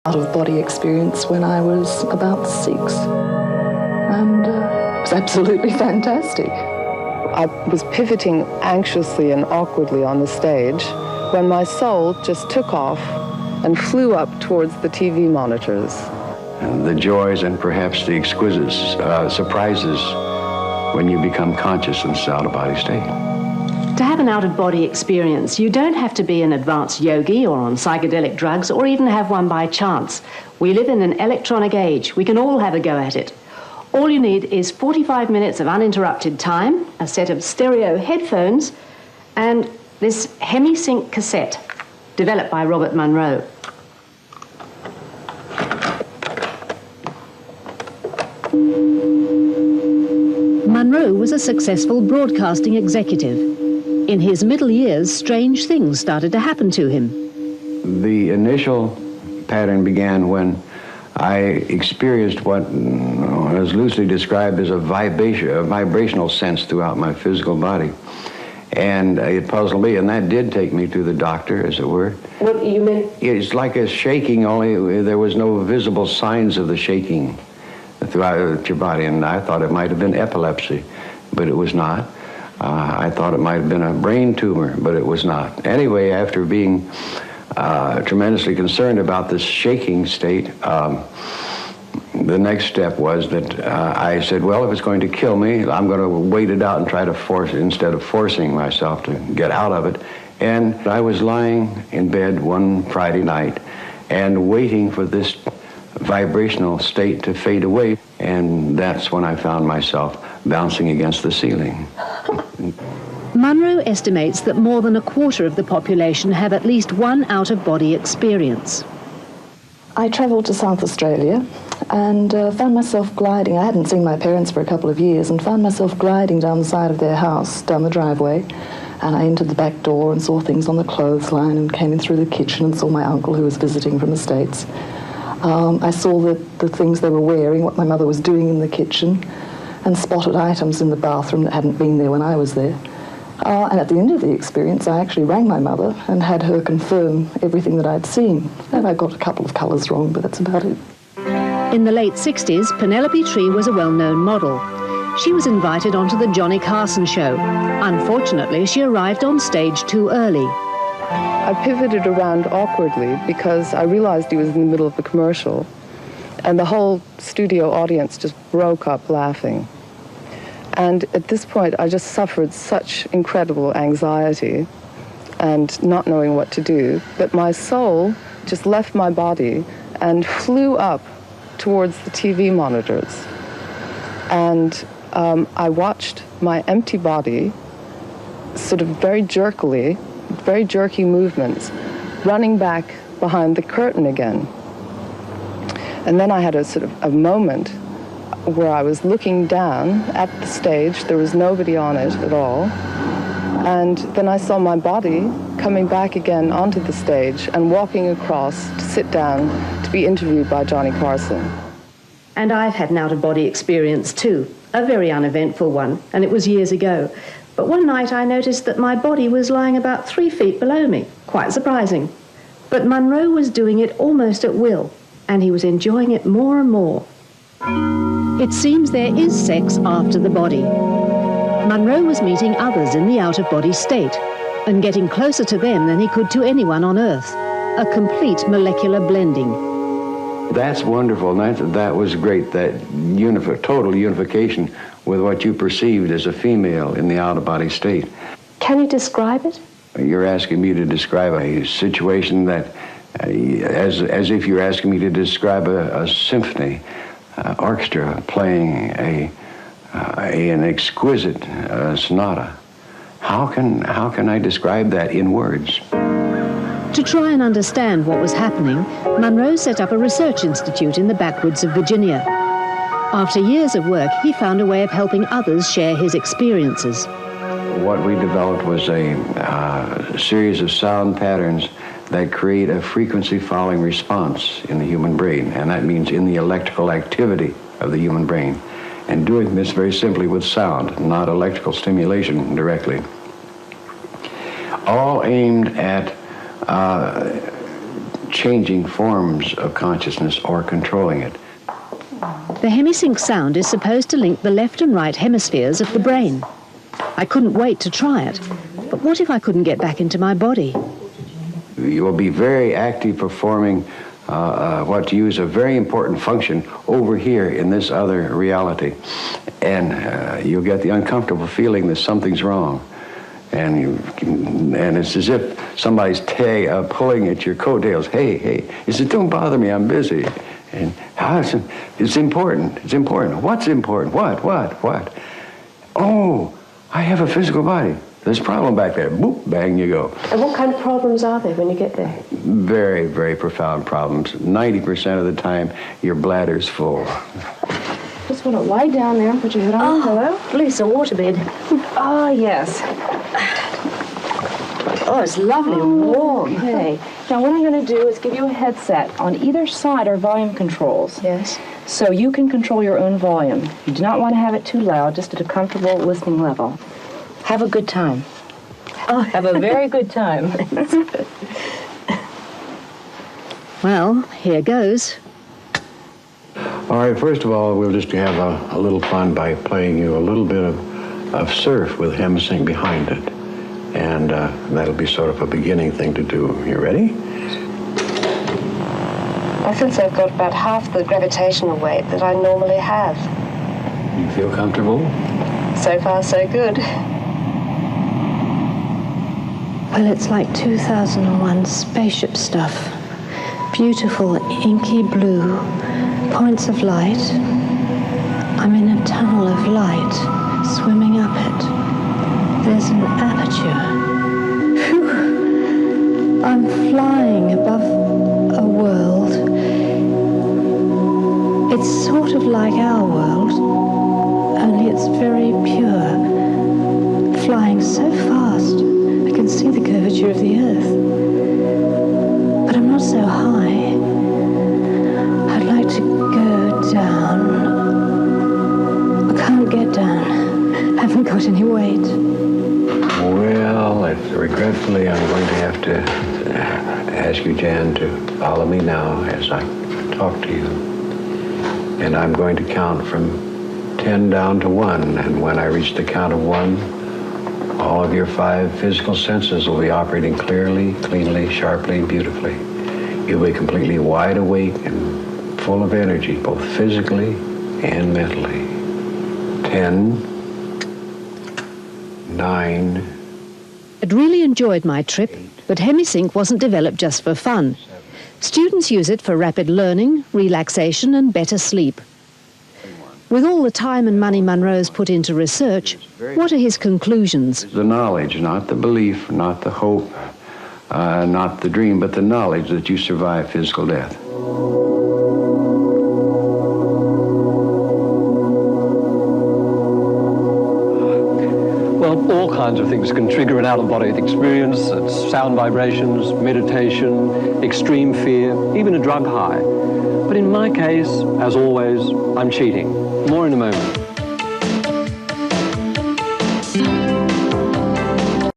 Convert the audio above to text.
out-of-body experience when I was about 6. And it was absolutely fantastic. I was pivoting anxiously and awkwardly on the stage when my soul just took off and flew up towards the TV monitors. And the joys and perhaps the exquisite surprises when you become conscious in this out-of-body state. To have an out-of-body experience, you don't have to be an advanced yogi or on psychedelic drugs or even have one by chance. We live in an electronic age. We can all have a go at it. All you need is 45 minutes of uninterrupted time, a set of stereo headphones, and this hemi-sync cassette developed by Bob Monroe. Monroe was a successful broadcasting executive. In his middle years, strange things started to happen to him. The initial pattern began when I experienced what is loosely described as a vibrational sense throughout my physical body. And it puzzled me, and that did take me to the doctor, as it were. What you mean? It's like a shaking, only there was no visible signs of the shaking throughout your body, and I thought it might have been epilepsy, but it was not. I thought it might have been a brain tumor, but it was not. Anyway, after being tremendously concerned about this shaking state, the next step was that I said, well, if it's going to kill me, I'm going to wait it out and try to force it instead of forcing myself to get out of it. And I was lying in bed one Friday night and waiting for this vibrational state to fade away, and that's when I found myself bouncing against the ceiling. Monroe estimates that more than a quarter of the population have at least one out-of-body experience. I travelled to South Australia and found myself gliding. I hadn't seen my parents for a couple of years and found myself gliding down the side of their house, down the driveway. And I entered the back door and saw things on the clothesline and came in through the kitchen and saw my uncle who was visiting from the States. I saw the things they were wearing, what my mother was doing in the kitchen, and spotted items in the bathroom that hadn't been there when I was there. And at the end of the experience, I actually rang my mother and had her confirm everything that I'd seen. And I got a couple of colours wrong, but that's about it. In the late 60s, Penelope Tree was a well-known model. She was invited onto the Johnny Carson show. Unfortunately, she arrived on stage too early. I pivoted around awkwardly because I realized he was in the middle of the commercial, and the whole studio audience just broke up laughing. And at this point, I just suffered such incredible anxiety and not knowing what to do, that my soul just left my body and flew up towards the TV monitors. And I watched my empty body sort of very jerky movements, running back behind the curtain again. And then I had a sort of a moment where I was looking down at the stage. There was nobody on it at all. And then I saw my body coming back again onto the stage and walking across to sit down to be interviewed by Johnny Carson. And I've had an out-of-body experience too, a very uneventful one, and it was years ago. But one night I noticed that my body was lying about 3 feet below me. Quite surprising. But Monroe was doing it almost at will, and he was enjoying it more and more. It seems there is sex after the body. Monroe was meeting others in the out-of-body state and getting closer to them than he could to anyone on Earth. A complete molecular blending. That's wonderful. That was great, that total unification with what you perceived as a female in the out-of-body state. Can you describe it? You're asking me to describe a situation that, as if you're asking me to describe a symphony, orchestra playing an exquisite sonata. How can I describe that in words? To try and understand what was happening, Monroe set up a research institute in the backwoods of Virginia. After years of work, he found a way of helping others share his experiences. What we developed was a series of sound patterns that create a frequency-following response in the human brain, and that means in the electrical activity of the human brain. And doing this very simply with sound, not electrical stimulation directly. All aimed at changing forms of consciousness or controlling it. The hemisync sound is supposed to link the left and right hemispheres of the brain. I couldn't wait to try it. But what if I couldn't get back into my body? You will be very active performing what to use a very important function over here in this other reality. And you'll get the uncomfortable feeling that something's wrong. And it's as if somebody's pulling at your coattails. Hey, don't bother me, I'm busy. And it's important, it's important. What's important? What? Oh, I have a physical body. There's a problem back there. Boop, bang, you go. And what kind of problems are there when you get there? Very, very profound problems. 90% of the time, your bladder's full. Just want to lie down there and put your head on the pillow. Lisa, waterbed. Ah, yes. Oh, it's lovely and warm. Okay. Now, what I'm going to do is give you a headset. On either side are volume controls. Yes. So you can control your own volume. You do not want to have it too loud, just at a comfortable listening level. Have a good time. Oh, have a very good time. Well, here goes. All right, first of all, we'll just have a little fun by playing you a little bit of surf with hemisync behind it. And that'll be sort of a beginning thing to do. You ready? I sense I've got about half the gravitational weight that I normally have. You feel comfortable? So far, so good. Well, it's like 2001 spaceship stuff. Beautiful inky blue, points of light. I'm in a tunnel of light, swimming up it. There's an aperture. Phew. I'm flying above a world. It's sort of like our world, only it's very pure. Flying so fast, I can see the curvature of the earth. But I'm not so high. I'd like to go down. I can't get down. I haven't got any weight. Well, regretfully, I'm going to have to ask you, Jan, to follow me now as I talk to you. And I'm going to count from 10 down to 1. And when I reach the count of 1, all of your 5 physical senses will be operating clearly, cleanly, sharply, and beautifully. You'll be completely wide awake and full of energy, both physically and mentally. 10, 9. I'd really enjoyed my trip, but hemisync wasn't developed just for fun. Students use it for rapid learning, relaxation, and better sleep. With all the time and money Monroe's put into research, what are his conclusions? The knowledge, not the belief, not the hope, not the dream, but the knowledge that you survive physical death. Well, all kinds of things can trigger an out-of-body experience. It's sound vibrations, meditation, extreme fear, even a drug high. But in my case, as always, I'm cheating. More in a moment.